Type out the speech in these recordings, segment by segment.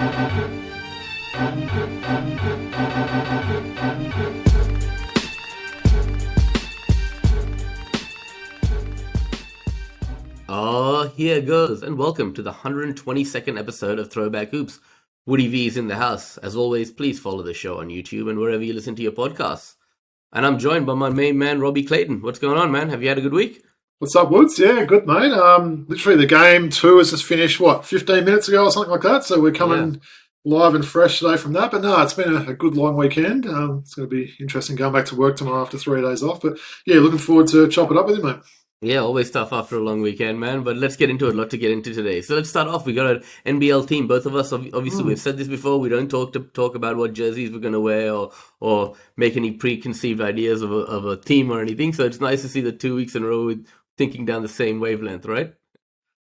Oh, here goes, and welcome to the 122nd episode of Throwback Hoops. Woody V is in the house. As always, please follow the show on YouTube and wherever you listen to your podcasts. And I'm joined by my main man, Robbie Clayton. What's going on, man? Have you had a good week? What's up, Woods? Yeah, good, mate. Literally the game 2 has just finished, 15 minutes ago or something like that? So we're coming live and fresh today from that. But no, it's been a good long weekend. It's going to be interesting going back to work tomorrow after 3 days off. But yeah, looking forward to chop it up with you, mate. Yeah, always tough after a long weekend, man. But let's get into it. A lot to get into today. So let's start off. We got an NBL team. Both of us, obviously, we've said this before. We don't talk about what jerseys we're going to wear or make any preconceived ideas of a team or anything. So it's nice to see the 2 weeks in a row with thinking down the same wavelength, right?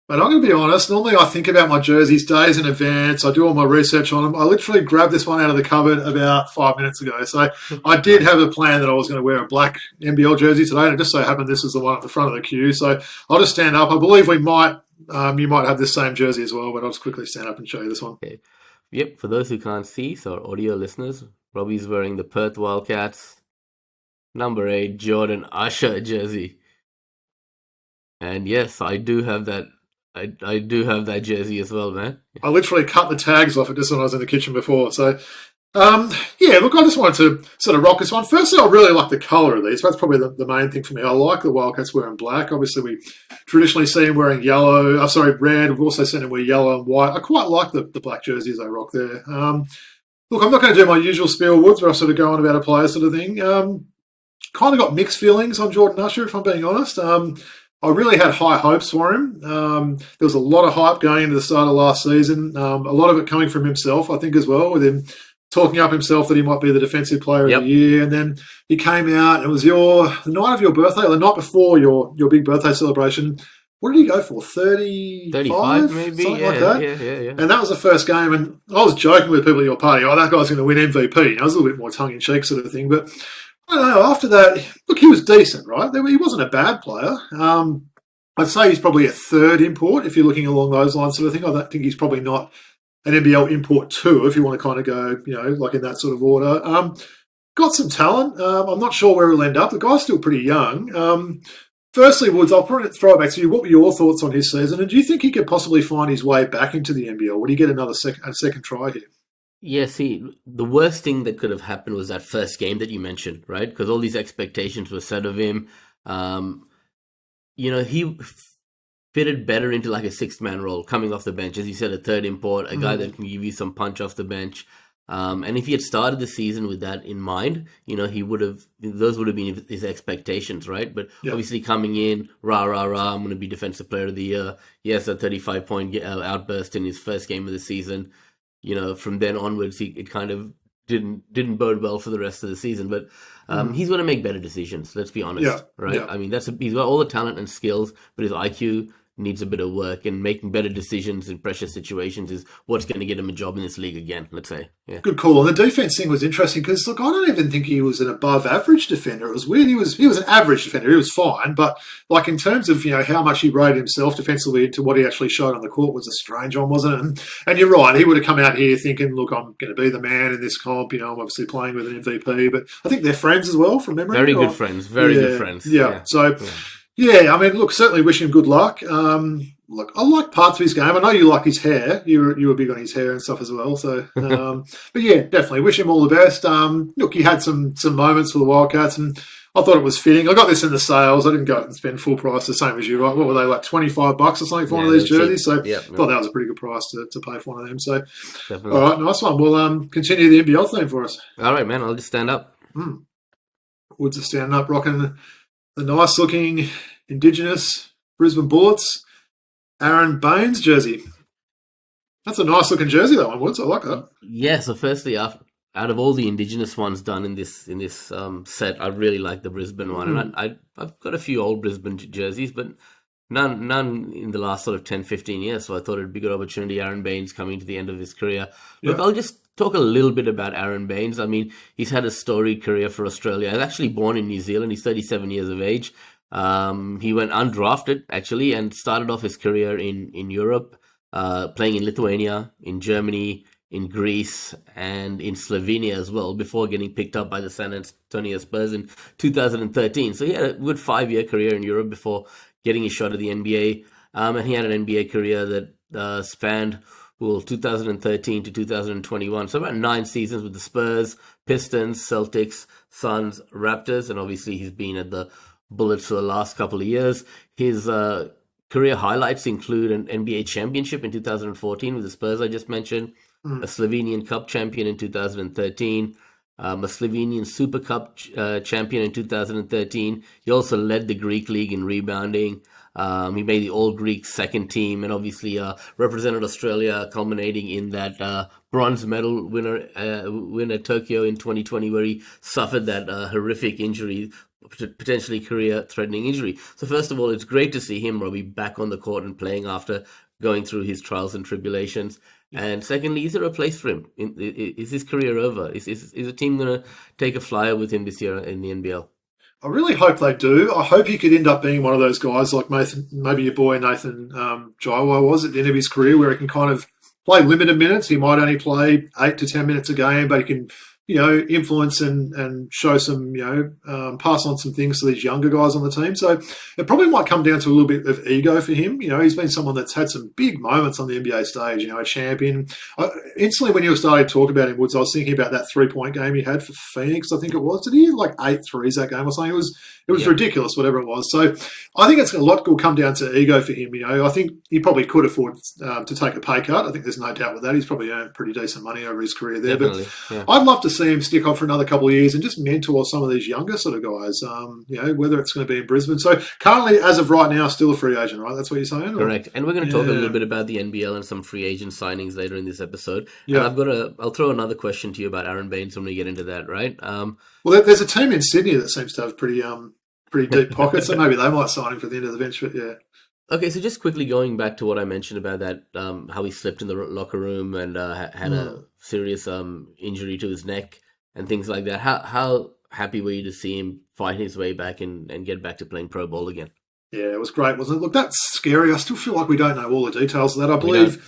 But I'm going to be honest, normally I think about my jerseys days in advance. I do all my research on them. I literally grabbed this one out of the cupboard about 5 minutes ago. So I did have a plan that I was going to wear a black NBL jersey today, and it just so happened this is the one at the front of the queue. So I'll just stand up. I believe you might have this same jersey as well, but I'll just quickly stand up and show you this one. Okay. Yep, for those who can't see, so audio listeners, Robbie's wearing the Perth Wildcats number 8 Jordan Usher jersey. And yes, I do have that. I do have that jersey as well, man. I literally cut the tags off it just when I was in the kitchen before. So, yeah, look, I just wanted to sort of rock this one. Firstly, I really like the colour of these. That's probably the main thing for me. I like the Wildcats wearing black. Obviously, we traditionally see them wearing red. We've also seen them wear yellow and white. I quite like the black jerseys they rock there. Look, I'm not going to do my usual spiel, Woods, where I sort of go on about a player sort of thing. Kind of got mixed feelings on Jordan Usher, if I'm being honest. I really had high hopes for him. There was a lot of hype going into the start of last season. A lot of it coming from himself, I think, as well, with him talking up himself that he might be the defensive player of the year. And then he came out, and it was the night of your birthday, or the night before your big birthday celebration. What did he go for? 35 maybe? Something like that? Yeah. And that was the first game, and I was joking with people at your party, that guy's going to win MVP. I was a little bit more tongue-in-cheek sort of thing, but I don't know, after that, look, he was decent, right? He wasn't a bad player. I'd say he's probably a third import if you're looking along those lines sort of thing. I don't think he's probably not an NBL import 2 if you want to kind of go, like in that sort of order. Got some talent. I'm not sure where he'll end up. The guy's still pretty young. Firstly, Woods, I'll probably throw it back to you. What were your thoughts on his season? And do you think he could possibly find his way back into the NBL? Would he get a second try here? Yeah, see, the worst thing that could have happened was that first game that you mentioned, right? Because all these expectations were set of him. He fitted better into like a sixth-man role, coming off the bench. As you said, a third import, a guy that can give you some punch off the bench. And if he had started the season with that in mind, those would have been his expectations, right? But obviously coming in, I'm going to be Defensive Player of the Year. Yes, a 35-point outburst in his first game of the season. From then onwards, it kind of didn't bode well for the rest of the season. But he's going to make better decisions. Let's be honest, right? Yeah. I mean, he's got all the talent and skills, but his IQ needs a bit of work, and making better decisions in pressure situations is what's going to get him a job in this league again, let's say. Yeah. Good call. And the defense thing was interesting because, look, I don't even think he was an above-average defender. It was weird. He was an average defender. He was fine. But, like, in terms of, how much he rated himself defensively to what he actually showed on the court was a strange one, wasn't it? And you're right. He would have come out here thinking, look, I'm going to be the man in this comp. I'm obviously playing with an MVP. But I think they're friends as well, from memory. Very good friends. Good friends. Yeah. So... yeah, I mean, look, certainly wish him good luck. Look, I like parts of his game. I know you like his hair. You were big on his hair and stuff as well. So, but yeah, definitely wish him all the best. Look, he had some moments for the Wildcats, and I thought it was fitting. I got this in the sales. I didn't go and spend full price the same as you, right? What were they, like $25 or something for one of these jerseys? So I thought that was a pretty good price to pay for one of them. So, definitely. All right, nice one. We'll continue the NBL theme for us. All right, man. I'll just stand up. Woods are standing up, rocking the nice-looking Indigenous Brisbane Bullets Aron Baynes jersey. That's a nice-looking jersey, that one, Woods. I like that. Yeah, so firstly, out of all the Indigenous ones done in this set, I really like the Brisbane one. And I've got a few old Brisbane jerseys, but none in the last sort of 10, 15 years. So I thought it'd be a good opportunity. Aron Baynes coming to the end of his career. Look, I'll just talk a little bit about Aron Baynes. I mean, he's had a storied career for Australia. He's actually born in New Zealand. He's 37 years of age. He went undrafted, actually, and started off his career in Europe, playing in Lithuania, in Germany, in Greece, and in Slovenia as well, before getting picked up by the San Antonio Spurs in 2013. So he had a good 5-year career in Europe before getting a shot at the NBA. And he had an NBA career that spanned 2013 to 2021. So about 9 seasons with the Spurs, Pistons, Celtics, Suns, Raptors, and obviously he's been at the Bullets for the last couple of years. His career highlights include an NBA championship in 2014 with the Spurs I just mentioned, a Slovenian Cup champion in 2013, a Slovenian Super Cup champion in 2013. He also led the Greek League in rebounding. He made the All-Greek second team, and obviously represented Australia, culminating in that bronze medal win at Tokyo in 2020, where he suffered that horrific injury, potentially career-threatening injury. So first of all, it's great to see him, Robbie, back on the court and playing after going through his trials and tribulations. And secondly, is there a place for him? Is his career over? Is a team going to take a flyer with him this year in the NBL? I really hope they do. I hope he could end up being one of those guys like maybe your boy Nathan Jaiwa was at the end of his career, where he can kind of play limited minutes. He might only play 8 to 10 minutes a game, but he can, influence and show some, pass on some things to these younger guys on the team. So it probably might come down to a little bit of ego for him. He's been someone that's had some big moments on the NBA stage, a champion. Instantly, when you started talking about him, Woods, I was thinking about that 3-point game he had for Phoenix, I think it was. Did he have like 8 threes that game or something? It was ridiculous, whatever it was. So I think a lot will come down to ego for him. I think he probably could afford to take a pay cut. I think there's no doubt with that. He's probably earned pretty decent money over his career there. Definitely, but I'd love to see him stick on for another couple of years and just mentor some of these younger sort of guys, whether it's going to be in Brisbane. So currently, as of right now, still a free agent, right? That's what you're saying? Correct. And we're going to talk a little bit about the NBL and some free agent signings later in this episode. Yeah. And I'll throw another question to you about Aron Baynes when we get into that, right? Well, there's a team in Sydney that seems to have pretty deep pockets, so maybe they might sign him for the end of the bench, but yeah. Okay, so just quickly going back to what I mentioned about that, how he slipped in the locker room and had a serious injury to his neck and things like that. How happy were you to see him fight his way back and get back to playing pro ball again? Yeah, it was great, wasn't it? Look, that's scary. I still feel like we don't know all the details of that, I believe.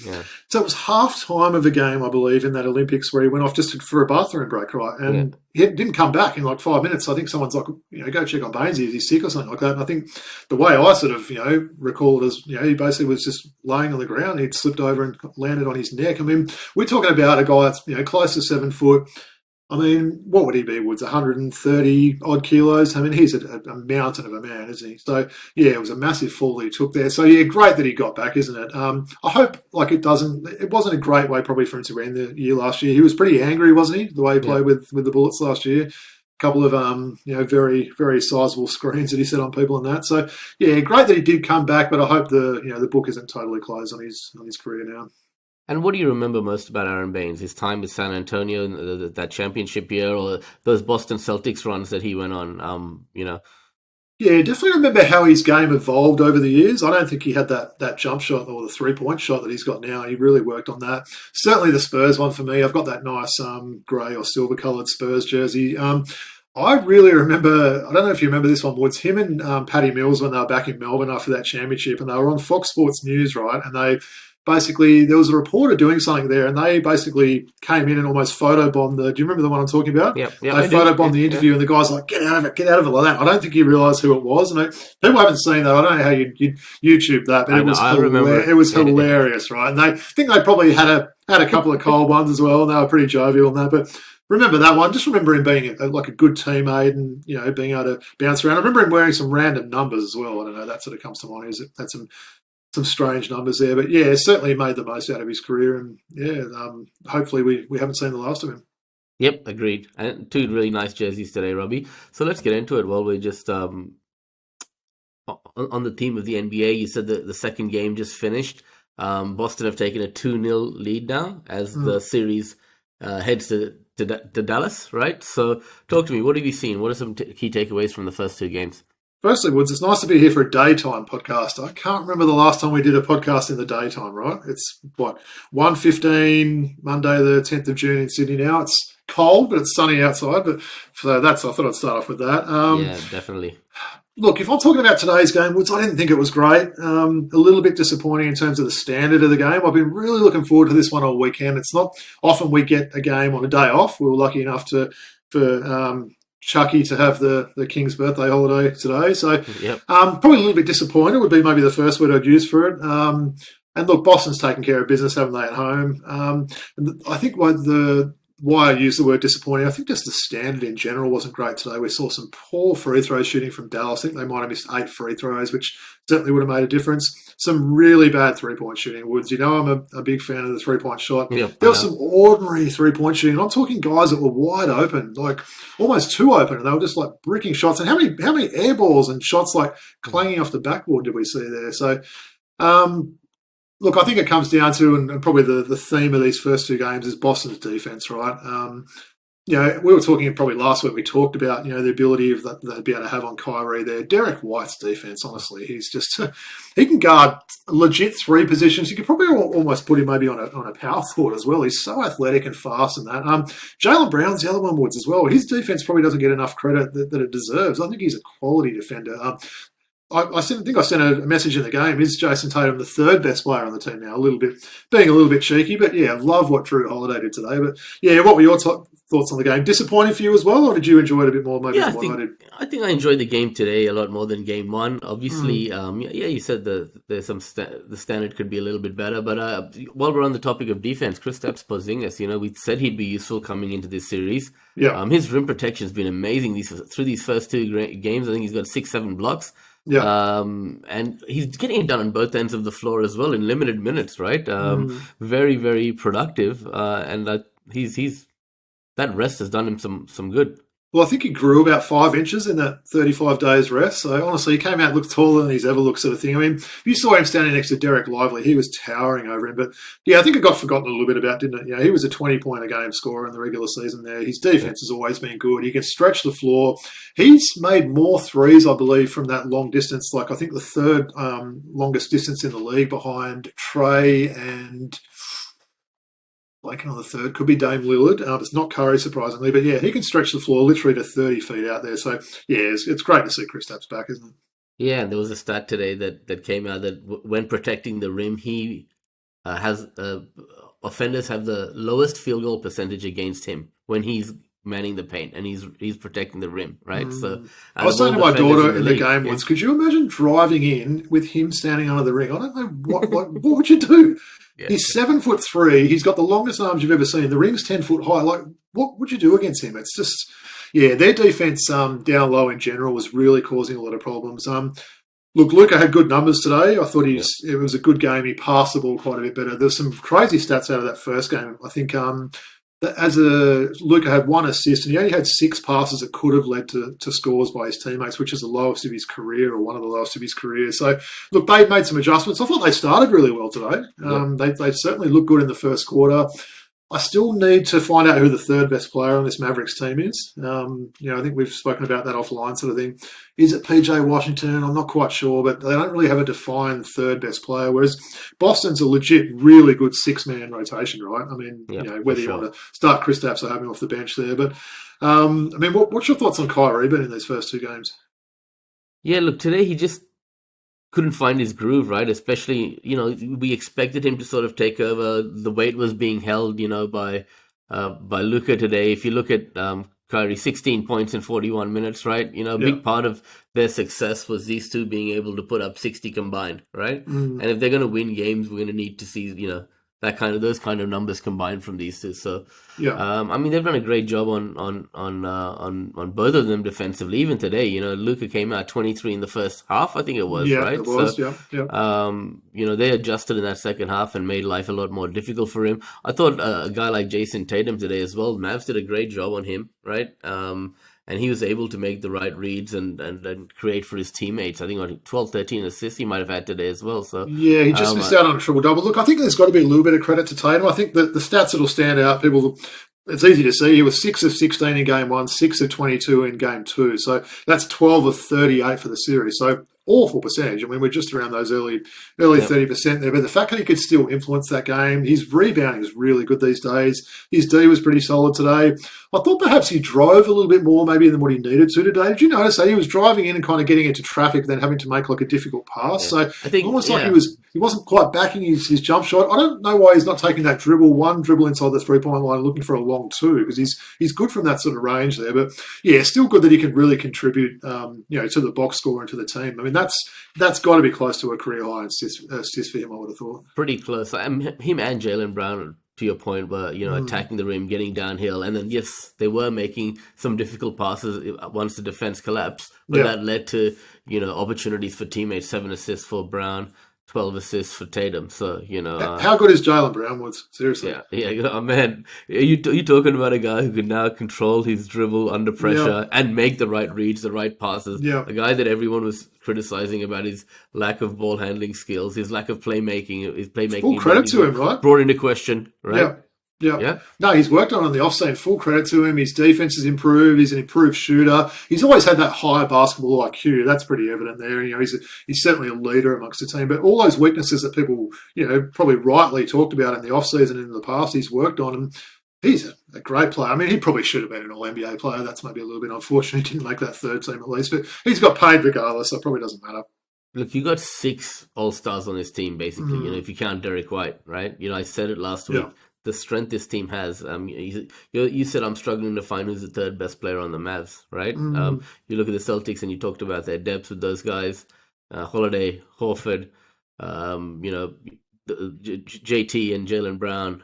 So it was half time of a game, I believe, in that Olympics where he went off just for a bathroom break, right? And he didn't come back in like 5 minutes. I think someone's like, go check on Baynes, is he sick or something like that? And I think the way I sort of, recall it as, he basically was just laying on the ground. He'd slipped over and landed on his neck. I mean, we're talking about a guy that's, close to 7 foot. I mean, what would he be, Woods? 130 odd kilos. I mean, he's a mountain of a man, isn't he? So, yeah, it was a massive fall that he took there. So, yeah, great that he got back, isn't it? I hope, it wasn't a great way probably for him to end the year last year. He was pretty angry, wasn't he? The way he played with the Bullets last year. A couple of, very, very sizable screens that he set on people and that. So, yeah, great that he did come back, but I hope the book isn't totally closed on his career now. And what do you remember most about Aron Baynes? His time with San Antonio, that championship year, or those Boston Celtics runs that he went on? Yeah, definitely remember how his game evolved over the years. I don't think he had that jump shot or the 3-point shot that he's got now. He really worked on that. Certainly the Spurs one for me. I've got that nice grey or silver-coloured Spurs jersey. I really remember, I don't know if you remember this one, Woods, him and Paddy Mills when they were back in Melbourne after that championship, and they were on Fox Sports News, right? And they basically, there was a reporter doing something there, and they basically came in and almost photobombed do you remember the one I'm talking about? Yeah. They photobombed the interview, and the guy's like, get out of it like that. I don't think he realised who it was. And people haven't seen that. I don't know how you'd YouTube that, but it was hilarious, right? And I think they probably had a couple of cold ones as well, and they were pretty jovial and that. But remember that one. Just remember him being a good teammate and, being able to bounce around. I remember him wearing some random numbers as well. I don't know. That sort of comes to mind. That's some strange numbers there, but yeah, certainly made the most out of his career, and hopefully we haven't seen the last of him. Yep, agreed. And 2 really nice jerseys today, Robbie. So let's get into it. While we're just on the theme of the NBA, you said that the second game just finished. Boston have taken a 2-0 lead now as the series heads to Dallas, right? So talk to me. What have you seen? What are some key takeaways from the first 2 games? Firstly, Woods, it's nice to be here for a daytime podcast. I can't remember the last time we did a podcast in the daytime, right? It's, 1:15, Monday the 10th of June in Sydney now. It's cold, but it's sunny outside. But so I thought I'd start off with that. Yeah, definitely. Look, if I'm talking about today's game, Woods, I didn't think it was great. A little bit disappointing in terms of the standard of the game. I've been really looking forward to this one all weekend. It's not often we get a game on a day off. We were lucky enough for Chucky to have the King's birthday holiday today. So probably a little bit disappointed would be maybe the first word I'd use for it. And look, Boston's taken care of business, haven't they, at home? And I think why I use the word disappointing, I think just the standard in general wasn't great today. We saw some poor free throw shooting from Dallas. I think they might have missed 8 free throws, which certainly would have made a difference. Some really bad three-point shooting, Woods. You know I'm a big fan of the three-point shot. Yep, there was some ordinary three-point shooting. I'm talking guys that were wide open, like almost too open, and they were just like bricking shots. And how many air balls and shots like clanging off the backboard did we see there? So, look, I think it comes down to, and probably the theme of these first two games is Boston's defense, right? We were talking probably last week, we talked about, the ability of that they'd be able to have on Kyrie there. Derek White's defense, honestly, he's just, he can guard legit 3 positions. You could probably almost put him maybe on a power forward as well. He's so athletic and fast and that. Jaylen Brown's the other one, Woods, as well. His defense probably doesn't get enough credit that it deserves. I think he's a quality defender. I think I sent a message in the game. Is Jason Tatum the third best player on the team now? Being a little bit cheeky, but yeah, I love what Drew Holiday did today. But yeah, what were your thoughts on the game? Disappointing for you as well, or did you enjoy it a bit more maybe than what I did? I think I enjoyed the game today a lot more than game one. Obviously, you said there's some the standard could be a little bit better. But while we're on the topic of defense, Kristaps Porzingis, we said he'd be useful coming into this series. Yeah. His rim protection's been amazing through these first 2 games. I think he's got 6-7 blocks. Yeah. And he's getting it done on both ends of the floor as well in limited minutes, right? Very, very productive. And he's that rest has done him some good. Well, I think he grew about 5 inches in that 35 days rest. So honestly, he came out, looked taller than he's ever looked, sort of thing. I mean, you saw him standing next to Derek Lively. He was towering over him. But yeah, I think it got forgotten a little bit about, didn't it? He was a 20-point-a-game scorer in the regular season there. His defense has always been good. He can stretch the floor. He's made more threes, I believe, from that long distance. Like I think the third longest distance in the league behind Trey and blanking on the third, could be Dame Lillard. It's not Curry, surprisingly, but yeah, he can stretch the floor literally to 30 feet out there. So yeah, it's great to see Kristaps back, isn't it? Yeah, and there was a stat today that came out that when protecting the rim, he has offenders have the lowest field goal percentage against him when he's manning the paint and he's protecting the rim, right? So I was saying to my daughter in the game once, could you imagine driving in with him standing under the ring? I don't know what would you do? Yeah. He's 7'3". He's got the longest arms you've ever seen. The ring's 10 foot high. Like, what would you do against him? It's just, yeah, their defense down low in general was really causing a lot of problems. Look, Luka had good numbers today. I thought it was a good game. He passed the ball quite a bit better. There's some crazy stats out of that first game. I think Luka had 1 assist and he only had 6 passes that could have led to scores by his teammates, which is the lowest of his career or one of the lowest of his career. So, look, they made some adjustments. I thought they started really well today. They certainly looked good in the first quarter. I still need to find out who the third best player on this Mavericks team is. I think we've spoken about that offline sort of thing. Is it PJ Washington? I'm not quite sure, but they don't really have a defined third best player, whereas Boston's a legit, really good 6-man rotation, right? I mean, whether you want to start Kristaps or have him off the bench there. But, what's your thoughts on Kyrie in these first 2 games? Yeah, look, today he just couldn't find his groove, right? Especially, we expected him to sort of take over. The weight was being held, by Luka today. If you look at Kyrie, 16 points in 41 minutes, right? A big part of their success was these two being able to put up 60 combined, right? And if they're going to win games, we're going to need to see, those kind of numbers combined from these two. So, they've done a great job on both of them defensively. Even today, Luka came out 23 in the first half, I think it was, right? It was, so, they adjusted in that second half and made life a lot more difficult for him. I thought a guy like Jason Tatum today as well, Mavs did a great job on him, right? And he was able to make the right reads and create for his teammates. I think 12, 13 assists he might have had today as well. So yeah, he just missed out on a triple-double. Look, I think there's got to be a little bit of credit to Tatum. I think that the stats that will stand out, it's easy to see. He was 6 of 16 in game 1, 6 of 22 in game 2. So that's 12 of 38 for the series. So awful percentage. I mean, we're just around those early 30% there. But the fact that he could still influence that game, his rebounding is really good these days. His D was pretty solid today. I thought perhaps he drove a little bit more maybe than what he needed to today. Did you notice that he was driving in and kind of getting into traffic, then having to make like a difficult pass? Yeah. So I think almost like he wasn't quite backing his jump shot. I don't know why he's not taking that one dribble inside the 3-point line, looking for a long two, because he's good from that sort of range there. But yeah, still good that he can really contribute, to the box score and to the team. I mean, that's got to be close to a career high in assists for him, I would have thought. Pretty close. Him and Jaylen Brown, to your point, were attacking the rim, getting downhill, and then yes, they were making some difficult passes once the defense collapsed, but that led to opportunities for teammates. 7 assists for Brown, 12 assists for Tatum. So how good is Jaylen Brown? Was seriously? Yeah. Oh, man, you talking about a guy who can now control his dribble under pressure and make the right reads, the right passes. Yeah. A guy that everyone was criticizing about his lack of ball handling skills, his lack of playmaking. His playmaking. Full credit to him, right? Brought into question, right? Yeah. No, he's worked on the offside. Full credit to him. His defense has improved. He's an improved shooter. He's always had that high basketball IQ. That's pretty evident there. He's certainly a leader amongst the team. But all those weaknesses that people, probably rightly talked about in the offseason and in the past, he's worked on them. He's a great player. I mean, he probably should have been an All-NBA player. That's maybe a little bit unfortunate. He didn't make that third team at least. But he's got paid regardless, so it probably doesn't matter. Look, you got 6 All-Stars on this team, basically, if you count Derek White, right? I said it last week. The strength this team has. You said I'm struggling to find who's the third best player on the Mavs, right? You look at the Celtics and you talked about their depth with those guys, Holiday, Horford, JT and Jaylen Brown,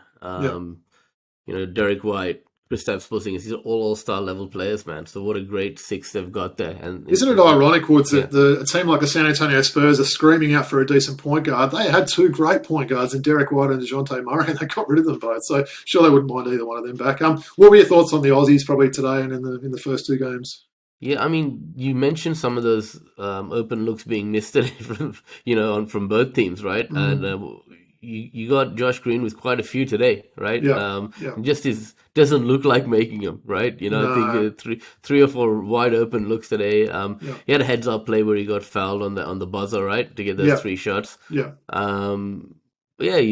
Derek White, Kristaps Porzingis. These are all All-Star level players, man. So what a great 6 they've got there. And isn't it ironic, Woods, that a team like the San Antonio Spurs are screaming out for a decent point guard? They had 2 great point guards in Derek White and DeJounte Murray, and they got rid of them both. So sure, they wouldn't mind either one of them back. What were your thoughts on the Aussies probably today and in the first 2 games? Yeah, I mean, you mentioned some of those open looks being missed today from both teams, right? And you got Josh Green with quite a few today, right? Just doesn't look like making them, right? I think 3 or 4 wide open looks today. He had a heads up play where he got fouled on the buzzer, right, to get those 3 shots. You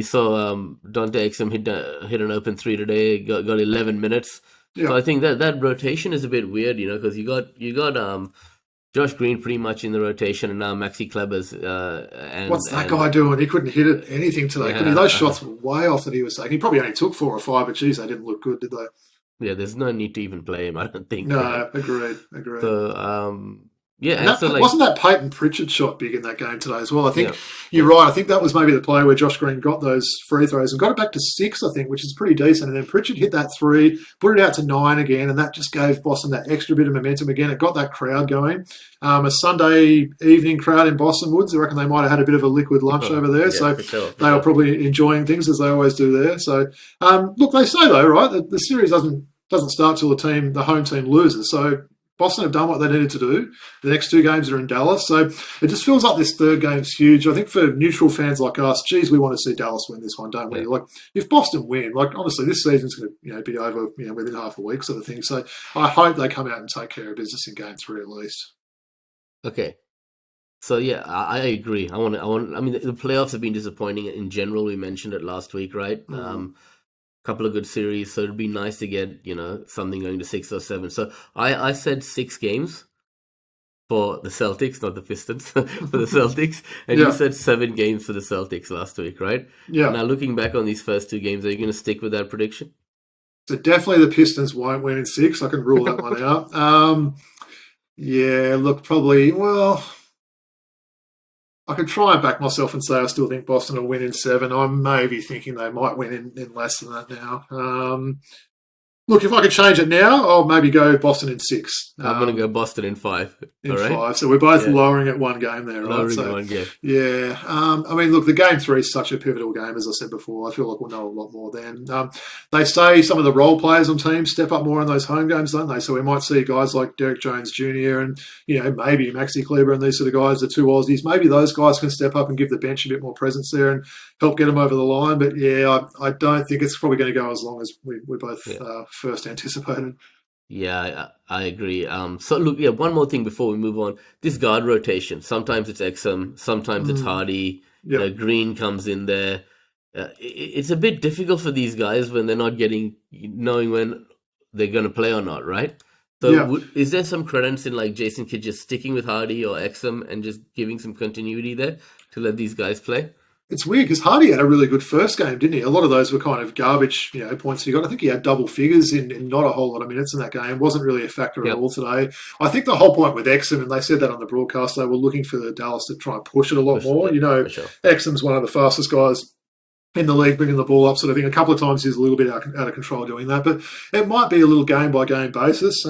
saw Dante Exum hit an open 3 today. Got 11 minutes. So I think that rotation is a bit weird, because you got Josh Green pretty much in the rotation, and now Maxi Kleber's. What's that guy doing? He couldn't hit it anything today. Those shots were way off that he was taking. He probably only took 4 or 5, but geez, they didn't look good, did they? Yeah, there's no need to even play him, I don't think. No, agreed. So, wasn't that Peyton Pritchard shot big in that game today as well? I think you're right. I think that was maybe the play where Josh Green got those free throws and got it back to 6, I think, which is pretty decent. And then Pritchard hit that 3, put it out to 9 again, and that just gave Boston that extra bit of momentum again. It got that crowd going. A Sunday evening crowd in Boston Woods. I reckon they might have had a bit of a liquid lunch over there. So they were probably enjoying things as they always do there. So, look, they say, though, right, that the series doesn't start till the home team loses. So Boston have done what they needed to do. The next 2 games are in Dallas. So it just feels like this third game's huge. I think for neutral fans like us, we want to see Dallas win this one, don't we? Yeah. Like, if Boston win, honestly, this season's going to be over within half a week sort of thing. So I hope they come out and take care of business in game 3 at least. Okay. So, yeah, I agree. I mean, the playoffs have been disappointing in general. We mentioned it last week, right? Couple of good series, so it'd be nice to get something going to 6 or 7. So I said 6 games for the Celtics, not the Pistons, for the Celtics, and you said 7 games for the Celtics last week, right? Yeah. Now looking back on these first 2 games, are you going to stick with that prediction? So definitely the Pistons won't win in 6. I can rule that one out. Look, probably. Well, I could try and back myself and say I still think Boston will win in 7. I'm maybe thinking they might win in less than that now. Look, if I could change it now, I'll maybe go Boston in 6. I'm going to go Boston in 5. In 5. So we're both lowering it 1 game there, right? Lowering 1 game. Yeah. I mean, look, the game 3 is such a pivotal game, as I said before. I feel like we'll know a lot more then. They say some of the role players on teams step up more in those home games, don't they? So we might see guys like Derek Jones Jr. and, maybe Maxi Kleber and these sort of guys, the 2 Aussies. Maybe those guys can step up and give the bench a bit more presence there and help get them over the line. But, I don't think it's probably going to go as long as we both first anticipated. Yeah, I agree. So look, yeah, one more thing before we move on. This guard rotation. Sometimes it's Exum, sometimes it's Mm, Hardy. yep. Green comes in there. It's a bit difficult for these guys when they're not getting knowing when they're going to play or not, right? So, Yeah. is there some credence in like Jason Kidd just sticking with Hardy or Exum and just giving some continuity there to let these guys play? It's weird because Hardy had a really good first game, didn't he? A lot of those were kind of garbage, points he got. I think he had double figures in not a whole lot of minutes in that game. Wasn't really a factor at Yep, all today. I think the whole point with Exum, and they said that on the broadcast, they were looking for the Dallas to try and push it a lot more. yeah, for sure. Exum's one of the fastest guys in the league, bringing the ball up, sort of thing. A couple of times he's a little bit out of control doing that, but it might be a little game by game basis.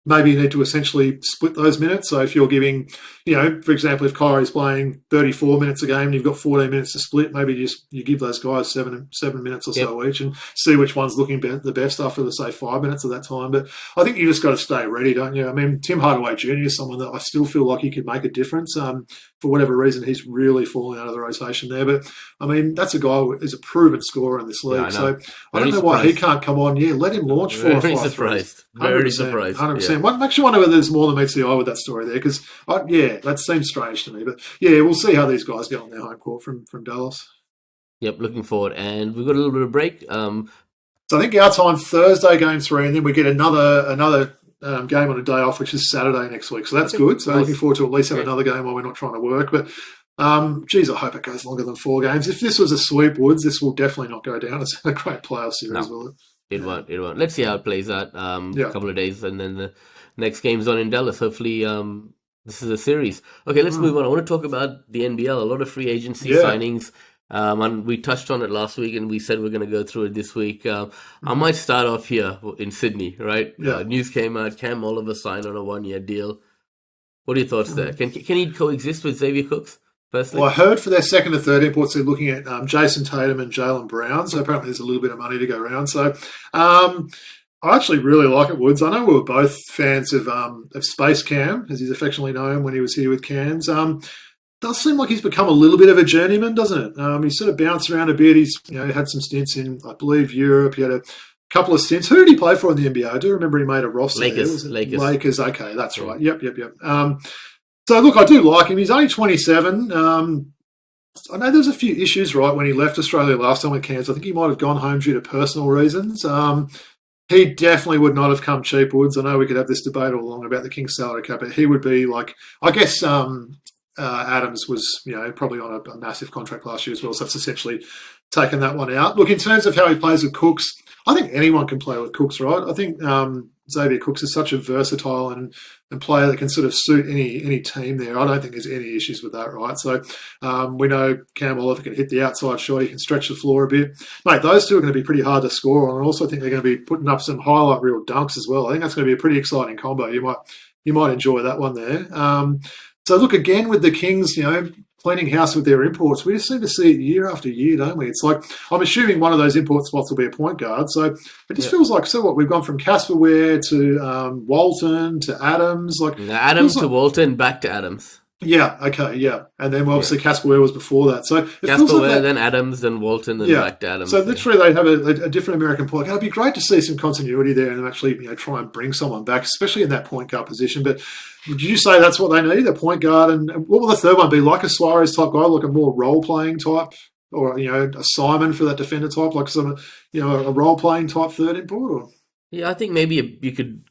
Maybe you need to essentially split those minutes. So if you're giving, for example, if Kyrie's playing 34 minutes a game and you've got 14 minutes to split, maybe you give those guys seven minutes or so each and see which one's looking the best after, say, 5 minutes of that time. But I think you just got to stay ready, don't you? I mean, Tim Hardaway Jr. is someone that I still feel like he could make a difference. For whatever reason, he's really fallen out of the rotation there. But, I mean, that's a guy who is a proven scorer in this league. Yeah, I so know. I don't know why he can't come on. Yeah, let him launch 4 or 5 Very threes. surprised. Very surprised. 100%. What makes you wonder whether there's more than meets the eye with that story there? Because, that seems strange to me. But, we'll see how these guys get on their home court from Dallas. Yep, looking forward. And we've got a little bit of break. So I think our time Thursday game 3, and then we get another game on a day off, which is Saturday next week. So that's good. So looking forward to at least have another game while we're not trying to work. But, I hope it goes longer than 4 games. If this was a sweep, Woods, this will definitely not go down as a great playoff series, will it? It won't. Let's see how it plays out. A couple of days, and then the next game's on in Dallas. Hopefully, this is a series. Okay, let's move on. I want to talk about the NBL. A lot of free agency signings. And we touched on it last week, and we said we're going to go through it this week. I might start off here in Sydney, right? Yeah. News came out. Cam Oliver signed on a 1-year deal. What are your thoughts there? Can he coexist with Xavier Cooks? Firstly? Well, I heard for their second and third imports, they're looking at Jason Tatum and Jaylen Brown. So apparently there's a little bit of money to go around. So I actually really like it, Woods. I know we were both fans of Space Cam, as he's affectionately known when he was here with Cairns. Does seem like he's become a little bit of a journeyman, doesn't it? He's sort of bounced around a bit. He's had some stints in, I believe, Europe. He had a couple of stints. Who did he play for in the NBA? I do remember he made a roster. Lakers. Okay, that's right. Yep. So, look, I do like him. He's only 27. I know there's a few issues, right, when he left Australia last time with Cairns. I think he might have gone home due to personal reasons. He definitely would not have come cheap, Woods. I know we could have this debate all along about the King's salary cap, but he would be like, I guess Adams was, probably on a massive contract last year as well, so that's essentially taken that one out. Look, in terms of how he plays with Cooks, I think anyone can play with Cooks, right? I think Xavier Cooks is such a versatile and player that can sort of suit any team there. I don't think there's any issues with that, right? So we know Cam Oliver can hit the outside shot. He can stretch the floor a bit. Mate, those two are going to be pretty hard to score on. I also think they're going to be putting up some highlight reel dunks as well. I think that's going to be a pretty exciting combo. You might enjoy that one there. So look, again with the Kings, cleaning house with their imports, we just seem to see it year after year, don't we? It's like, I'm assuming one of those import spots will be a point guard. So it just feels like, we've gone from Casper Ware to Walton to Adams. Adams to Walton, back to Adams. Yeah, okay, yeah. And then obviously Casper Ware was before that. So Casper Ware, then Adams, then Walton, then back to Adams. So literally they have a different American point. It'd be great to see some continuity there and actually try and bring someone back, especially in that point guard position. But would you say that's what they need, a point guard? And what will the third one be? Like a Suarez type guy, like a more role-playing type? Or, a Simon for that defender type, like some, a role-playing type third import? Or? Yeah, I think maybe you could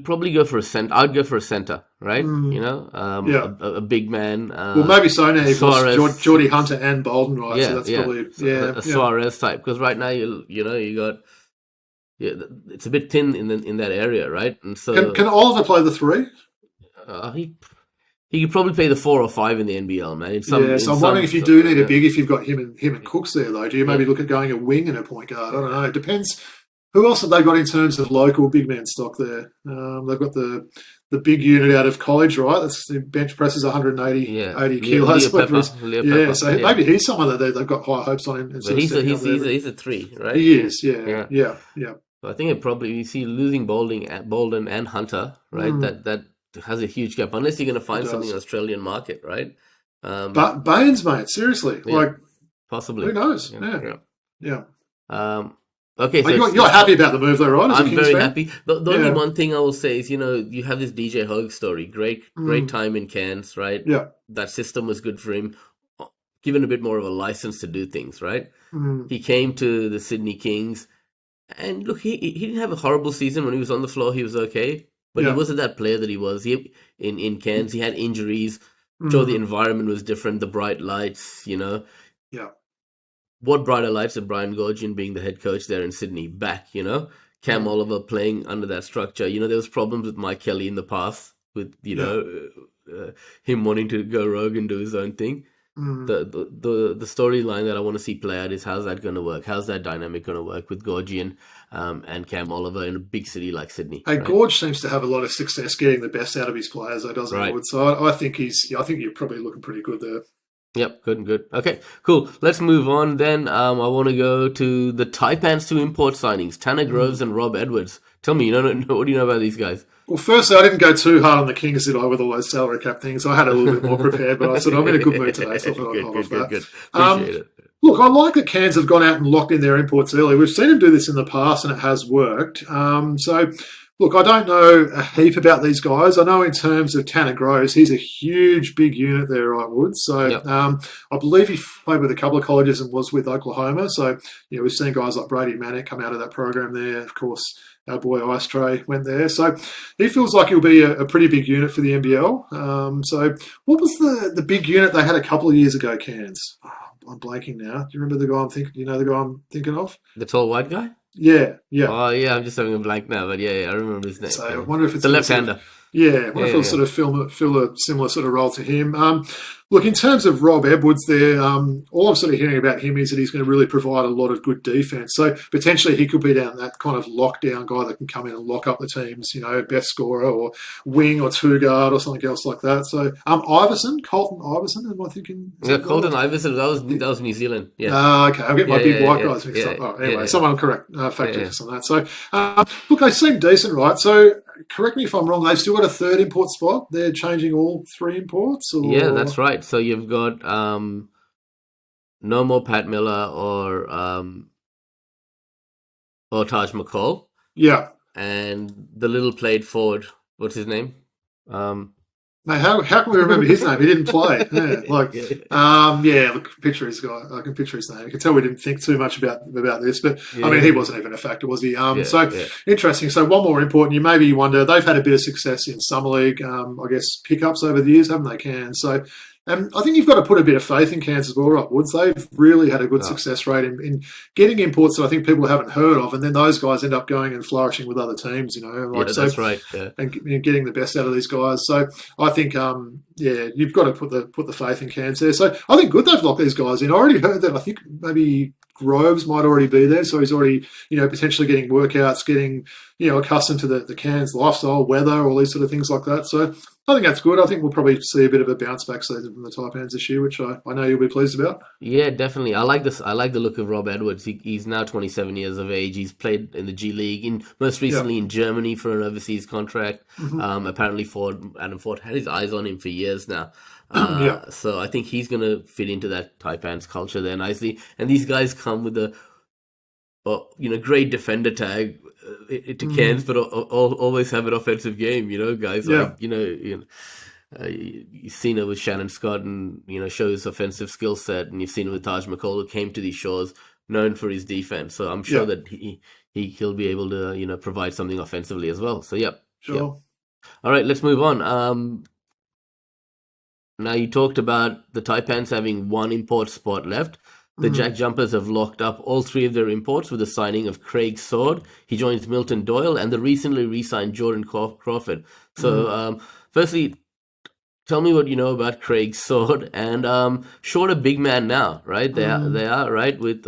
probably go for a center. I'd go for a center, right? A big man. Well, maybe so now. You've got Geordie Hunter and Bolden, right? So that's probably a Suarez type. Because right now you got it's a bit thin in that area, right? And so can Oliver play the 3? He could probably play the 4 or 5 in the NBL, man. So I'm wondering if you do need a big, if you've got him and Cooks there, though. Do you maybe look at going a wing and a point guard? I don't know. It depends. Who else have they got in terms of local big man stock there? They've got the big unit out of college, right? That's the bench press is 180 kilos. Siulepa. So maybe he's someone that they've got high hopes on him. He's a 3, right? He is, yeah. So I think it probably, you see losing Bolden and Hunter, right? That has a huge gap unless you're going to find something in the Australian market, right? But Baynes, mate, seriously, possibly. Who knows? Yeah. Okay, so You're happy about the move, though, right? As a I'm Kings very fan? happy. The only one thing I will say is, you have this DJ Hogue story. Great time in Cairns, right? Yeah. That system was good for him, given a bit more of a license to do things, right? Mm. He came to the Sydney Kings, and look, he didn't have a horrible season. When he was on the floor, he was okay, but he wasn't that player that he was. In Cairns, he had injuries. Sure, the environment was different, the bright lights, Yeah. What brighter lights than Brian Gorgian being the head coach there in Sydney back, Cam Oliver playing under that structure. There was problems with Mike Kelly in the past with, him wanting to go rogue and do his own thing. The storyline that I want to see play out is how's that going to work? How's that dynamic going to work with Gorgian and Cam Oliver in a big city like Sydney? Hey, right? Gorge seems to have a lot of success getting the best out of his players, though, doesn't he? So I think you're probably looking pretty good there. Yep, good. Okay, cool. Let's move on then. I want to go to the Taipans to import signings, Tanner Groves and Rob Edwards. Tell me, what do you know about these guys? Well, firstly, I didn't go too hard on the Kings, did I, with all those salary cap things. I had a little bit more prepared, but I said I'm in a good mood today, so I thought I'd hold off that. Good. Appreciate it. Look, I like that Cairns have gone out and locked in their imports early. We've seen them do this in the past, and it has worked. Look, I don't know a heap about these guys. I know in terms of Tanner Groves, he's a huge, big unit there, right, Woods? So Yep. I believe he played with a couple of colleges and was with Oklahoma. So, we've seen guys like Brady Manick come out of that program there. Of course, our boy Ice Tray went there. So he feels like he'll be a pretty big unit for the NBL. So what was the big unit they had a couple of years ago, Cairns? Oh, I'm blanking now. Do you remember the guy I'm thinking? Do you know the guy I'm thinking of? The tall white guy? Yeah. Oh, yeah, I'm just having a blank now, but yeah, I remember his name. So I wonder if it's the left-hander. I wonder if it'll sort of fill a similar sort of role to him. Look, in terms of Rob Edwards there, all I'm sort of hearing about him is that he's going to really provide a lot of good defence. So potentially he could be down that kind of lockdown guy that can come in and lock up the team's, best scorer or wing or two guard or something else like that. So Colton Iverson, am I thinking? Yeah, Colton Iverson, that was New Zealand. Yeah. Okay, I'll get my big white guys mixed up. Anyway, someone correct, fact check us on that. So, look, they seem decent, right? So, correct me if I'm wrong, they've still got a third import spot. They're changing all three imports? Or? Yeah, that's right. So you've got no more Pat Miller or Taj McCall. Yeah. And the little played forward, what's his name? How can we remember his name? He didn't play. Look, picture his guy. I can picture his name. You can tell we didn't think too much about this, but he wasn't even a factor, was he? Interesting. So one more important. You wonder, they've had a bit of success in summer league, I guess pickups over the years, haven't they, Cairns? So I think you've got to put a bit of faith in Cairns as well, right, Woods? They've really had a good success rate in getting imports that I think people haven't heard of, and then those guys end up going and flourishing with other teams, that's right. Yeah. And getting the best out of these guys. So I think, you've got to put the faith in Cairns there. So I think good they've locked these guys in. I already heard that. I think maybe Groves might already be there, so he's already, potentially getting workouts, getting, accustomed to the Cairns lifestyle, weather, all these sort of things like that. So I think that's good. I think we'll probably see a bit of a bounce back season from the Taipans this year, which I know you'll be pleased about. Yeah, definitely. I like this. I like the look of Rob Edwards. He's now 27 years of age. He's played in the G League, most recently in Germany for an overseas contract. Apparently, Adam Ford had his eyes on him for years now. So I think he's going to fit into that Taipans culture there nicely. And these guys come with a great defender tag to Cairns, but always have an offensive game. Guys like you've seen it with Shannon Scott and show his offensive skill set, and you've seen it with Taj McCall, who came to these shores known for his defense. So I'm sure that he'll be able to provide something offensively as well. So All right, let's move on. Now, you talked about the Taipans having one import spot left. The Jack Jumpers have locked up all three of their imports with the signing of Craig Sword. He joins Milton Doyle and the recently re-signed Jordan Crawford. So, firstly, tell me what you know about Craig Sword. And short a big man now, right? They are right? With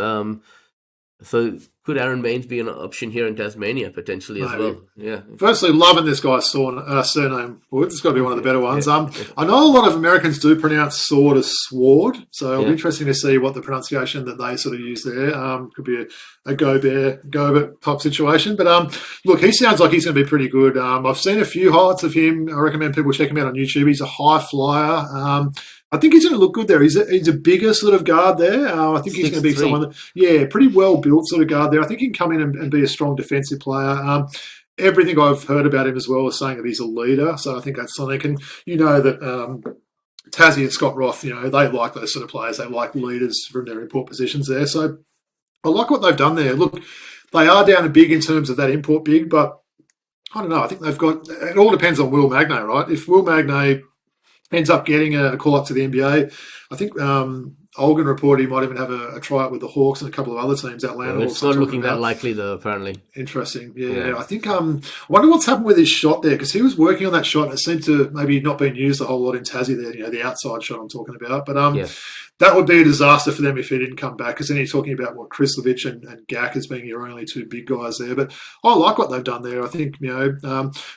so could Aron Baynes be an option here in Tasmania potentially as well? Yeah. Firstly, loving this guy's surname, Woods. It's got to be one of the better ones. I know a lot of Americans do pronounce sword as sword, so it'll be interesting to see what the pronunciation that they sort of use there. Could be a go-bet type situation. But look, he sounds like he's going to be pretty good. I've seen a few highlights of him. I recommend people check him out on YouTube. He's a high flyer. I think he's going to look good there. He's a bigger sort of guard there. I think he's going to be 6'3". someone that, pretty well built sort of guard there. I think he can come in and be a strong defensive player. Everything I've heard about him as well is saying that he's a leader. So I think that's something. And you know that Tassie and Scott Roth, they like those sort of players. They like leaders from their import positions there. So I like what they've done there. Look, they are down a big in terms of that import big, but I don't know. I think they've got. It all depends on Will Magnay, right? If Will Magnay ends up getting a call up to the NBA, I think Olgan reported he might even have a tryout with the Hawks and a couple of other teams. Atlanta. It's not looking that likely, though. Apparently, interesting. Yeah. I think. I wonder what's happened with his shot there, because he was working on that shot and it seemed to maybe not been used a whole lot in Tassie there. The outside shot I'm talking about, but that would be a disaster for them if he didn't come back, because then you're talking about what Krislovic and Gak as being your only two big guys there. But I like what they've done there. I think,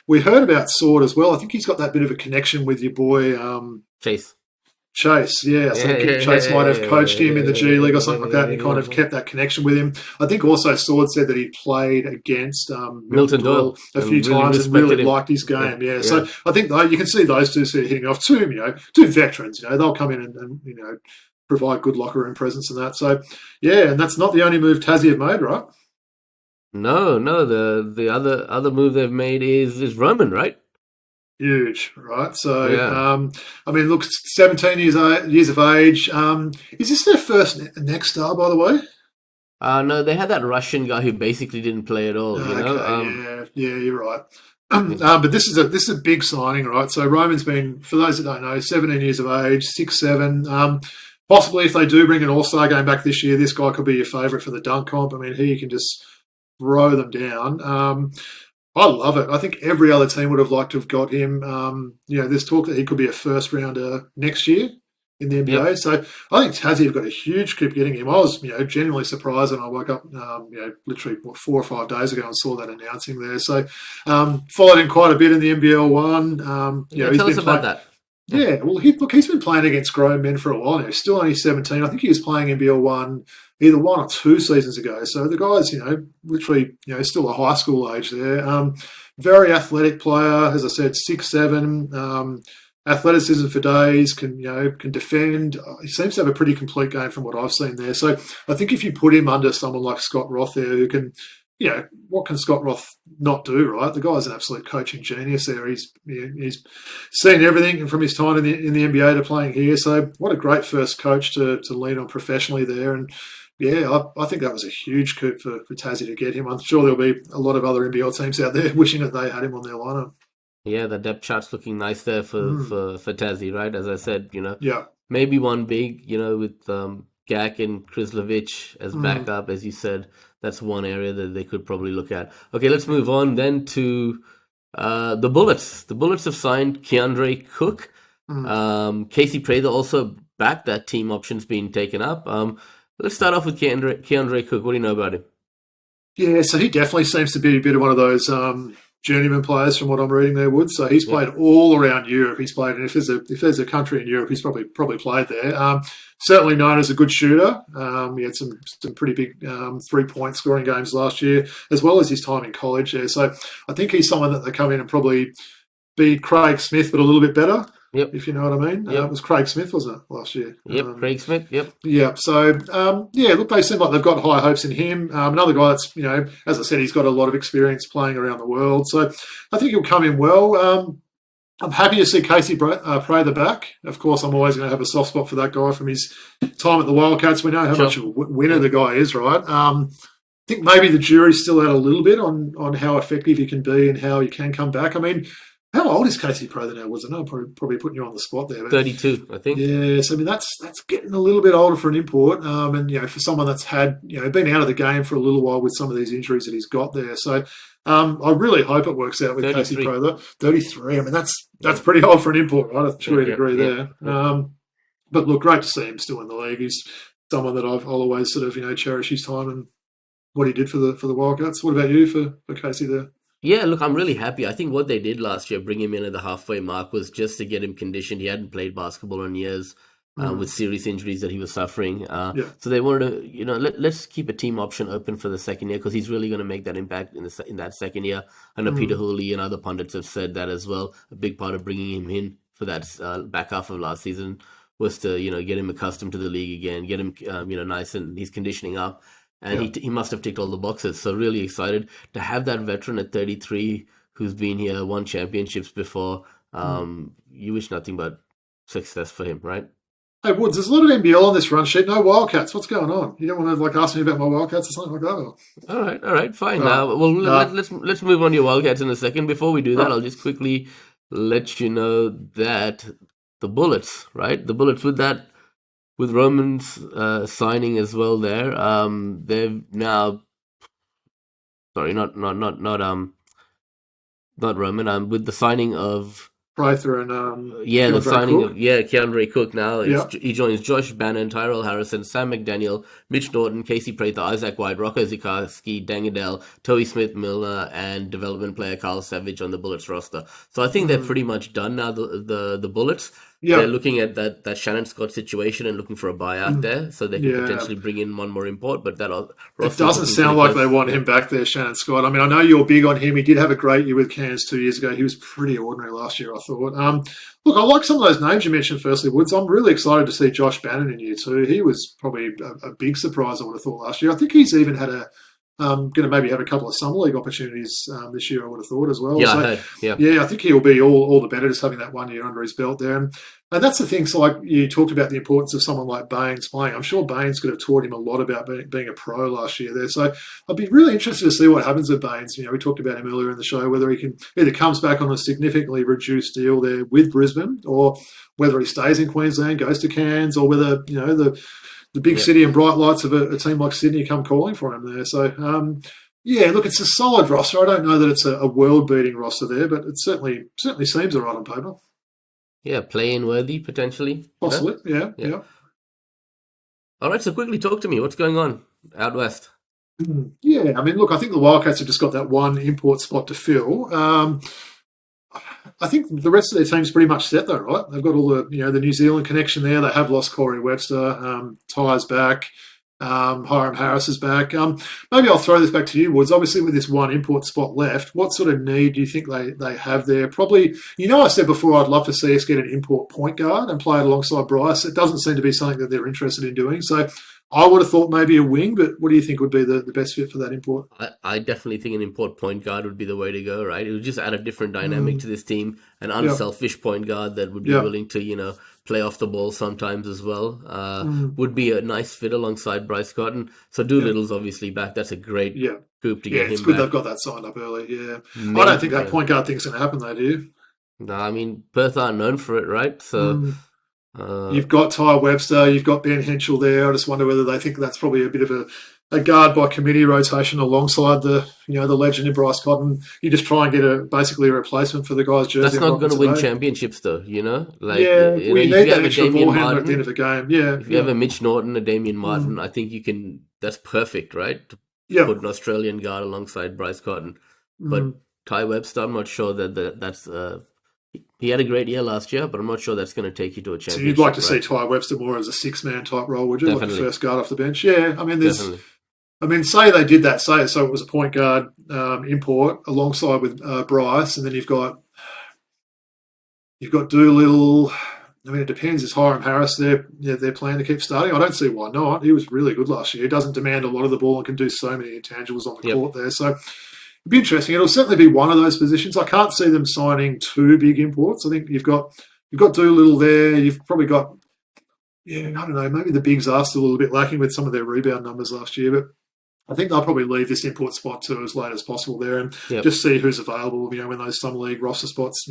we heard about Sword as well. I think he's got that bit of a connection with your boy Chase. Yeah. I think Chase might have coached him in the G League or something like that, and he kind of kept that connection with him. I think also Sword said that he played against Milton Doyle a few times and really liked his game. Yeah. So I think you can see those two sort of hitting off. Two veterans. They'll come in and provide good locker room presence and that. So, and that's not the only move Tassie have made, right? No. The other move they've made is Roman, right? Huge, right? So, look, 17 years of age. Is this their first next star, by the way? No, they had that Russian guy who basically didn't play at all. You're right. But this is a big signing, right? So Roman's been, for those that don't know, 17 years of age, 6'7". Possibly, if they do bring an All-Star game back this year, this guy could be your favourite for the dunk comp. I mean, he can just throw them down. I love it. I think every other team would have liked to have got him. There's talk that he could be a first rounder next year in the NBA. Yep. So I think Tassie have got a huge coup getting him. I was, genuinely surprised when I woke up, literally 4 or 5 days ago and saw that announcing there. So followed him quite a bit in the NBL one. Tell us about that. Yeah, well, he's been playing against grown men for a while now. He's still only 17. I think he was playing NBL 1 either 1 or 2 seasons ago. So the guy's, literally, still a high school age there. Very athletic player, as I said, 6'7", athleticism for days, can defend. He seems to have a pretty complete game from what I've seen there. So I think if you put him under someone like Scott Roth there, who can, what can Scott Roth not do, right? The guy's an absolute coaching genius there. He's seen everything from his time in the NBA to playing here. So what a great first coach to lean on professionally there. And I think that was a huge coup for Tassie to get him. I'm sure there'll be a lot of other NBL teams out there wishing that they had him on their lineup. Yeah, the depth chart's looking nice there for Tassie, right? As I said, Yeah. Maybe one big, with Gak and Krislovic as backup, as you said. That's one area that they could probably look at. Okay, let's move on then to the Bullets. The Bullets have signed Keandre Cook. Casey Prather also back. That team option's been taken up. Let's start off with Keandre Cook. What do you know about him? Yeah, so he definitely seems to be a bit of one of those journeyman players from what I'm reading there, Wood. So he's played all around Europe. He's played, and if there's a country in Europe, he's probably played there. Certainly known as a good shooter. He had some pretty big 3-point scoring games last year, as well as his time in college there. So I think he's someone that they come in and probably be Craig Smith, but a little bit better. Yep. If you know what I mean. It was Craig Smith, wasn't it, last year? Yep, Craig Smith, yep. Yeah, so, look, they seem like they've got high hopes in him. Another guy that's, as I said, he's got a lot of experience playing around the world. So I think he'll come in well. I'm happy to see Casey Prather back. Of course, I'm always going to have a soft spot for that guy from his time at the Wildcats. We know how much of a winner the guy is, right? I think maybe the jury's still out a little bit on how effective he can be and how he can come back. I mean, how old is Casey Prather now? Was it? No, probably putting you on the spot there. But 32, I think. Yes, I mean that's getting a little bit older for an import, and for someone that's had been out of the game for a little while with some of these injuries that he's got there. So I really hope it works out with 33. Casey Prather. 33. I mean that's pretty old for an import, right? I'm sure you'd agree there. But look, great to see him still in the league. He's someone that I'll always sort of cherish his time and what he did for the Wildcats. What about you for Casey there? Yeah, look, I'm really happy. I think what they did last year, bring him in at the halfway mark, was just to get him conditioned. He hadn't played basketball in years with serious injuries that he was suffering. So they wanted to, let's keep a team option open for the second year because he's really going to make that impact in that second year. I know Peter Hooley and other pundits have said that as well. A big part of bringing him in for that back half of last season was to, get him accustomed to the league again, get him, nice and he's conditioning up. And he must have ticked all the boxes. So really excited to have that veteran at 33 who's been here, won championships before. You wish nothing but success for him, right? Hey Woods, there's a lot of NBL on this run sheet. No Wildcats. What's going on? You don't want to ask me about my Wildcats or something like that? All right, fine. Let's move on to your Wildcats in a second. Before we do that, I'll just quickly let you know that the Bullets, right? The Bullets with Roman's signing as well. There, they've now. Sorry, not Roman. With the signing of Prather and the signing Cook. Of Keandre Cook now. He joins Josh Bannon, Tyrell Harrison, Sam McDaniel, Mitch Norton, Casey Prather, Isaac White, Rocco Zikarski, Dangadell, Toey Smith Milner, and development player Carl Savage on the Bullets roster. So I think they're pretty much done now. The Bullets. Yeah. They're looking at that Shannon Scott situation and looking for a buyout there, so they can potentially bring in one more import. But it doesn't sound like they want him back there, Shannon Scott. I mean, I know you're big on him. He did have a great year with Cairns 2 years ago. He was pretty ordinary last year, I thought. Look, I like some of those names you mentioned. Firstly, Woods. I'm really excited to see Josh Bannon in year 2. He was probably a big surprise, I would have thought, last year. I think he's even had going to maybe have a couple of summer league opportunities this year, I would have thought as well. Yeah, I think he'll be all the better just having that 1 year under his belt there. And that's the thing. So, like you talked about the importance of someone like Baynes playing. I'm sure Baynes could have taught him a lot about being a pro last year there. So, I'd be really interested to see what happens with Baynes. We talked about him earlier in the show, whether he can either comes back on a significantly reduced deal there with Brisbane, or whether he stays in Queensland, goes to Cairns, or whether the big city and bright lights of a team like Sydney come calling for him there. So, look, it's a solid roster. I don't know that it's a world-beating roster there, but it certainly seems all right on paper. Yeah, play-in worthy, potentially. Possibly, yeah. All right, so quickly talk to me. What's going on out west? Yeah, I mean, look, I think the Wildcats have just got that one import spot to fill. I think the rest of their team's pretty much set, though, right? They've got all the New Zealand connection there. They have lost Corey Webster. Ty's back. Hiram Harris is back. Maybe I'll throw this back to you, Woods. Obviously, with this one import spot left, what sort of need do you think they have there? Probably, I said before I'd love to see us get an import point guard and play it alongside Bryce. It doesn't seem to be something that they're interested in doing. So I would have thought maybe a wing, but what do you think would be the best fit for that import? I definitely think an import point guard would be the way to go, right? It would just add a different dynamic to this team, an unselfish point guard that would be willing to, play off the ball sometimes as well. Would be a nice fit alongside Bryce Cotton. So Doolittle's obviously back. That's a great coup to get him back. Yeah, it's good they've got that signed up early, I don't think that point guard thing's going to happen though, do you? No, I mean, Perth aren't known for it, right? So... you've got Ty Webster, you've got Ben Henschel there. I just wonder whether they think that's probably a bit of a guard by committee rotation alongside the legend in Bryce Cotton. You just try and get basically a replacement for the guy's jersey. That's not going to win championships, though. We need that extra ball handler at the end of the game. Yeah, if you have a Mitch Norton, a Damian Martin, I think you can. That's perfect, right? To put an Australian guard alongside Bryce Cotton, but Ty Webster, I'm not sure that's. He had a great year last year, but I'm not sure that's going to take you to a championship. So you'd like to see Ty Webster more as a six-man type role, would you? Definitely. Like the first guard off the bench? Yeah, I mean, say they did that. Say so it was a point guard import alongside with Bryce, and then you've got Doolittle. I mean, it depends. Is Hiram Harris their plan to keep starting? I don't see why not. He was really good last year. He doesn't demand a lot of the ball and can do so many intangibles on the court there. So it'd be interesting. It'll certainly be one of those positions. I can't see them signing two big imports. I think you've got Doolittle there. You've probably got, I don't know, maybe the bigs are still a little bit lacking with some of their rebound numbers last year, but I think they'll probably leave this import spot to as late as possible there and just see who's available, when those summer league roster spots,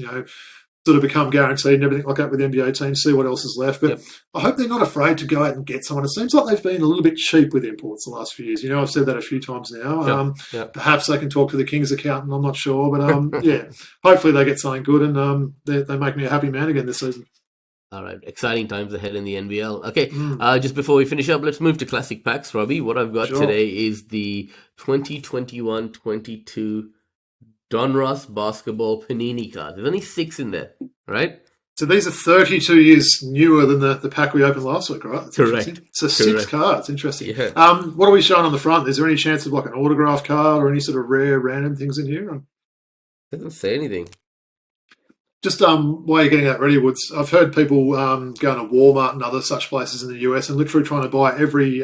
sort of become guaranteed and everything like that with NBA teams, see what else is left. But I hope they're not afraid to go out and get someone. It seems like they've been a little bit cheap with imports the last few years. I've said that a few times now. Perhaps they can talk to the Kings accountant, I'm not sure. But hopefully they get something good and they make me a happy man again this season. All right, exciting times ahead in the NBL. Okay, just before we finish up, let's move to Classic Packs, Robbie. What I've got today is the 2021-22 Donruss basketball Panini card. There's only 6 in there, right? So these are 32 years newer than the pack we opened last week, right? That's correct. So 6 cards. Interesting. Yeah. What are we showing on the front? Is there any chance of like an autograph card or any sort of rare, random things in here? Doesn't say anything. Just while you're getting that ready, Woods, I've heard people going to Walmart and other such places in the US and literally trying to buy every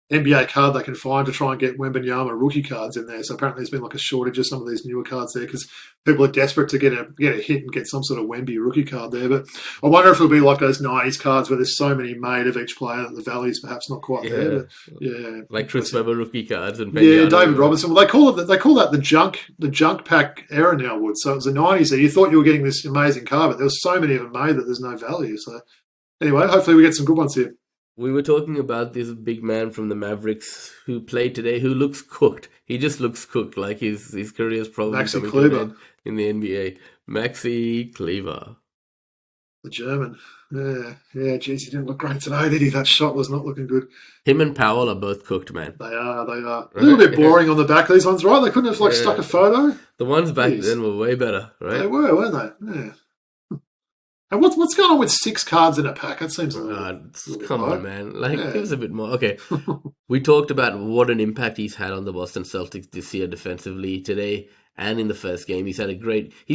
NBA card they can find to try and get Wembanyama rookie cards in there. So apparently there's been like a shortage of some of these newer cards there because people are desperate to get a hit and get some sort of Wemby rookie card there. But I wonder if it'll be like those 90s cards where there's so many made of each player that the value's perhaps not quite there. But yeah, like Chris Webber rookie cards and David Robinson. Well, they call that the junk pack era now, Wood. So it was the 90s there. You thought you were getting this amazing card, but there was so many of them made that there's no value. So anyway, hopefully we get some good ones here. We were talking about this big man from the Mavericks who played today, who looks cooked. He just looks cooked, like his career is probably Maxi Kleber in the NBA. Maxi Kleber, the German. Yeah. Geez, he didn't look great today, did he? That shot was not looking good. Him and Powell are both cooked, man. They are. A little bit boring on the back of these ones, right? They couldn't have stuck a photo. The ones back then were way better, right? They were, weren't they? Yeah. And what's going on with 6 cards in a pack? That seems a little come on, man. Give us a bit more. Okay. We talked about what an impact he's had on the Boston Celtics this year defensively today and in the first game. He's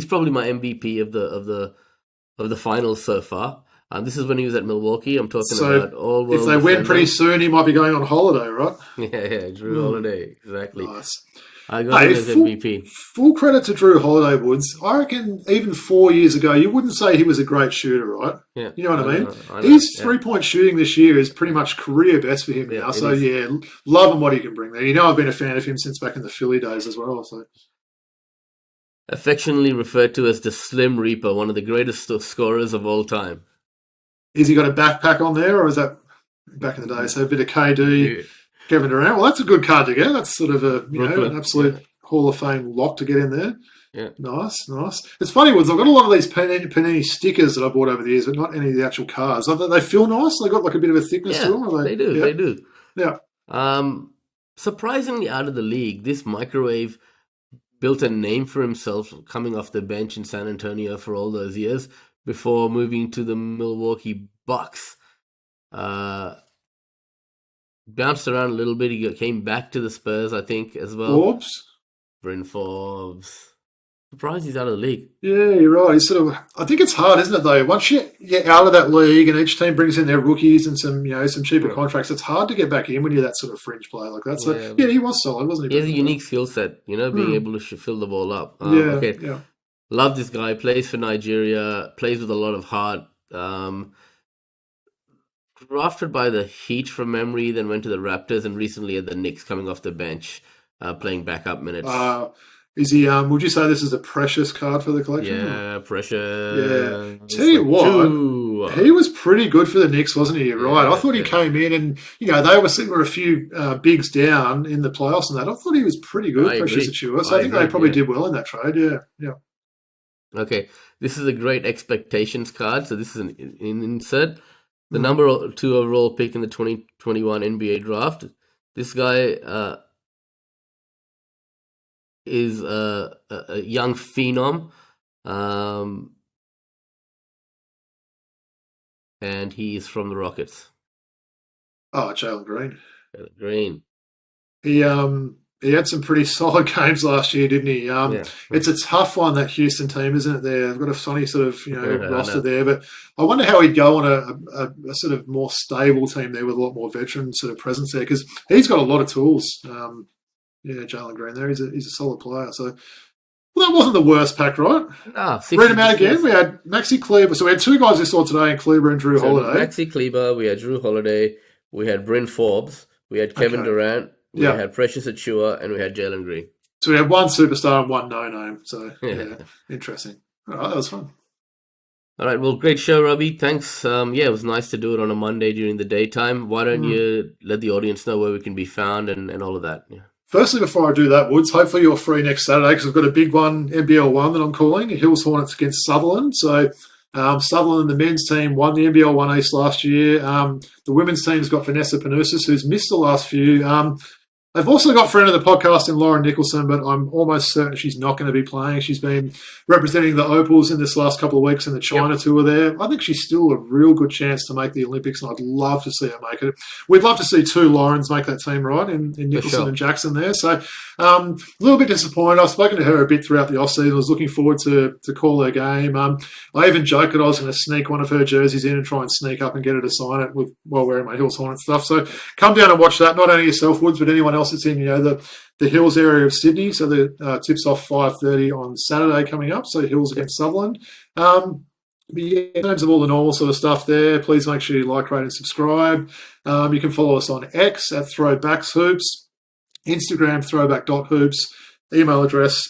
probably my MVP of the finals so far. This is when he was at Milwaukee. I'm talking about all world. If they win pretty soon, he might be going on holiday, right? Yeah, Drew Holiday, exactly. Nice. I got him as MVP. Full credit to Drew Holiday, Woods. I reckon even 4 years ago, you wouldn't say he was a great shooter, right? Yeah. You know what I mean? know, His 3-point shooting this year is pretty much career best for him now. So, loving what he can bring there. You know, I've been a fan of him since back in the Philly days as well. So, affectionately referred to as the Slim Reaper, one of the greatest scorers of all time. Has he got a backpack on there, or is that back in the day? So a bit of KD. Yeah. Kevin Durant. Well, that's a good card to get. That's sort of an absolute Hall of Fame lock to get in there. Yeah. Nice. It's funny, Woods. I've got a lot of these Panini stickers that I bought over the years, but not any of the actual cards. They feel nice. They got like a bit of a thickness to them. They do. Yeah. Surprisingly out of the league, this microwave built a name for himself coming off the bench in San Antonio for all those years before moving to the Milwaukee Bucks. Bounced around a little bit. He came back to the Spurs, I think, as well. Bryn Forbes. Surprised he's out of the league. Yeah, you're right. He's I think it's hard, isn't it, though? Once you get out of that league and each team brings in their rookies and some cheaper contracts, it's hard to get back in when you're that sort of fringe player like that. So, he was solid, wasn't he? He has a unique skill set, being able to fill the ball up. Yeah. Love this guy. Plays for Nigeria. Plays with a lot of heart. Drafted by the Heat from memory, then went to the Raptors, and recently at the Knicks, coming off the bench, playing backup minutes. Is he? Would you say this is a precious card for the collection? Yeah, precious. Yeah. Tell you what, he was pretty good for the Knicks, wasn't he? You're right. I thought he came in and they were a few bigs down in the playoffs and that. I thought he was pretty good, Precious Achiuwa. So I think they probably did well in that trade. Yeah. Okay, this is a great expectations card. So this is an insert. The number 2 overall pick in the 2021 NBA draft. This guy is a young phenom, and he is from the Rockets. Oh, Jalen Green. Jalen Green. He had some pretty solid games last year, didn't he? It's a tough one, that Houston team, isn't it? They've got a funny sort of roster there, but I wonder how he'd go on a sort of more stable team there with a lot more veteran sort of presence there, because he's got a lot of tools. Jalen Green there, he's a solid player. So, well, that wasn't the worst pack, right? Read them out again. We had Maxi Kleber. So we had 2 guys we saw today in Kleber and Drew Holiday. Maxi Kleber, we had Drew Holiday, we had Bryn Forbes, we had Kevin Durant. We had Precious Achiuwa and we had Jalen Green. So we had 1 superstar and 1 no-name. So, interesting. All right, that was fun. All right, well, great show, Robbie. Thanks. It was nice to do it on a Monday during the daytime. Why don't you let the audience know where we can be found and all of that? Yeah. Firstly, before I do that, Woods, hopefully you're free next Saturday because I've got a big one, NBL 1 that I'm calling, Hills Hornets against Sutherland. So Sutherland, the men's team, won the NBL 1 East last year. The women's team's got Vanessa Panousis, who's missed the last few. They've also got friend of the podcast in Lauren Nicholson, but I'm almost certain she's not going to be playing. She's been representing the Opals in this last couple of weeks in the China tour there. I think she's still a real good chance to make the Olympics, and I'd love to see her make it. We'd love to see 2 Laurens make that team, right, in Nicholson and Jackson there. So A little bit disappointed. I've spoken to her a bit throughout the off-season. I was looking forward to call her game. I even joked that I was going to sneak one of her jerseys in and try and sneak up and get her to sign it while wearing my Hills Hornet stuff. So come down and watch that. Not only yourself, Woods, but anyone else that's in the Hills area of Sydney. So the tips off 5:30 on Saturday coming up. So Hills against Sutherland. But yeah, in terms of all the normal sort of stuff there, please make sure you like, rate, and subscribe. You can follow us on X at Throwback Hoops, Instagram throwback.hoops, email address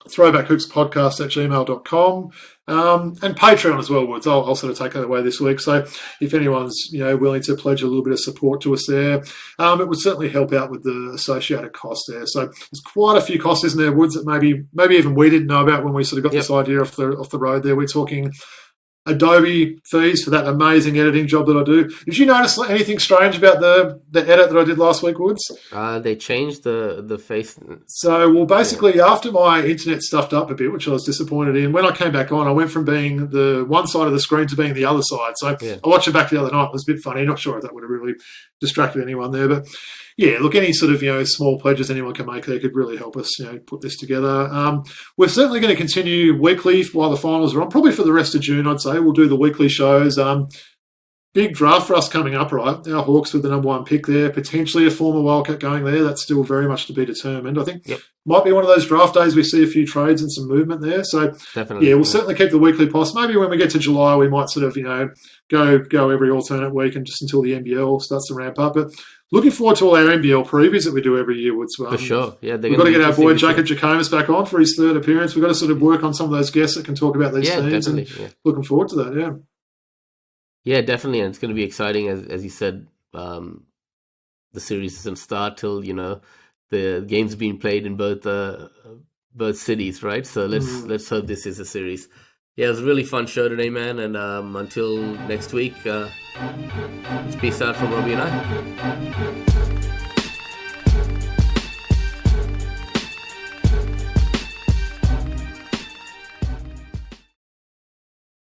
throwbackhoopspodcast@gmail.com, and Patreon as well, Woods. I'll sort of take that away this week. So if anyone's willing to pledge a little bit of support to us there, it would certainly help out with the associated costs there. So there's quite a few costs, isn't there, Woods, that maybe even we didn't know about when we sort of got this idea off the road there. We're talking Adobe fees for that amazing editing job that I do. Did you notice anything strange about the edit that I did last week, Woods? They changed the face. So, well, basically, after my internet stuffed up a bit, which I was disappointed in, when I came back on, I went from being the one side of the screen to being the other side. So I watched it back the other night. It was a bit funny. Not sure if that would have really distracted anyone there, but yeah, look, any sort of small pledges anyone can make there could really help us put this together. We're certainly going to continue weekly while the finals are on, probably for the rest of June, I'd say. We'll do the weekly shows. Big draft for us coming up, right? Our Hawks with the number one pick there, potentially a former Wildcat going there. That's still very much to be determined. I think might be one of those draft days we see a few trades and some movement there. So definitely, we'll certainly keep the weekly post. Maybe when we get to July, we might sort of go every alternate week and just until the NBL starts to ramp up. But looking forward to all our NBL previews that we do every year. For sure. Yeah, we've got to get our boy Jacob Jacomas back on for his third appearance. We've got to sort of work on some of those guests that can talk about these teams. Looking forward to that, Yeah, definitely. And it's going to be exciting. As you said, the series doesn't start till, the games being played in both cities, right? So let's hope this is a series. Yeah, it was a really fun show today, man. And until next week, peace out from Robbie and I.